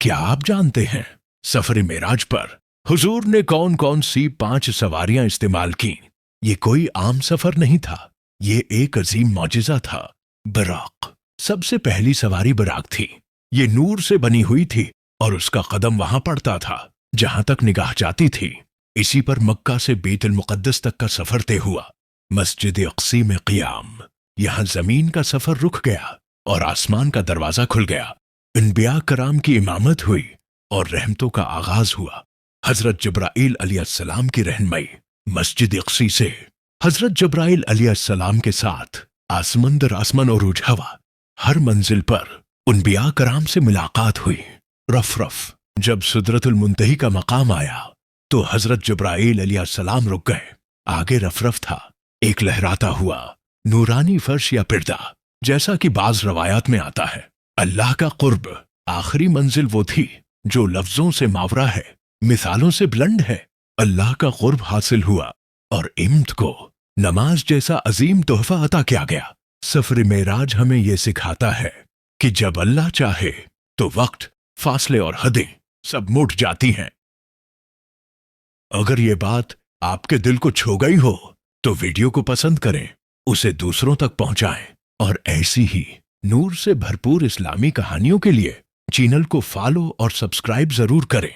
کیا آپ جانتے ہیں سفر معراج پر حضور نے کون کون سی 5 سواریاں استعمال کی؟ یہ کوئی عام سفر نہیں تھا، یہ ایک عظیم معجزہ تھا۔ براق، سب سے پہلی سواری براق تھی۔ یہ نور سے بنی ہوئی تھی اور اس کا قدم وہاں پڑتا تھا جہاں تک نگاہ جاتی تھی۔ اسی پر مکہ سے بیت المقدس تک کا سفر طے ہوا۔ مسجد اقصی میں قیام، یہاں زمین کا سفر رک گیا اور آسمان کا دروازہ کھل گیا۔ انبیاء کرام کی امامت ہوئی اور رحمتوں کا آغاز ہوا۔ حضرت جبرائیل علیہ السلام کی رہنمائی، مسجد اقصی سے حضرت جبرائیل علیہ السلام کے ساتھ آسمان در آسمان عروج ہوا۔ ہر منزل پر انبیاء کرام سے ملاقات ہوئی۔ رف جب سدرۃ المنتہی کا مقام آیا تو حضرت جبرائیل علیہ السلام رک گئے۔ آگے رف تھا، ایک لہراتا ہوا نورانی فرش یا پردہ، جیسا کہ بعض روایات میں آتا ہے۔ اللہ کا قرب، آخری منزل وہ تھی جو لفظوں سے ماورا ہے، مثالوں سے بلند ہے۔ اللہ کا قرب حاصل ہوا اور امت کو نماز جیسا عظیم تحفہ عطا کیا گیا۔ سفر معراج ہمیں یہ سکھاتا ہے کہ جب اللہ چاہے تو وقت، فاصلے اور حدیں سب مٹ جاتی ہیں۔ اگر یہ بات آپ کے دل کو چھو گئی ہو تو ویڈیو کو پسند کریں، اسے دوسروں تک پہنچائیں، اور ایسی ہی نور سے بھرپور اسلامی کہانیوں کے لیے چینل کو فالو اور سبسکرائب ضرور کریں۔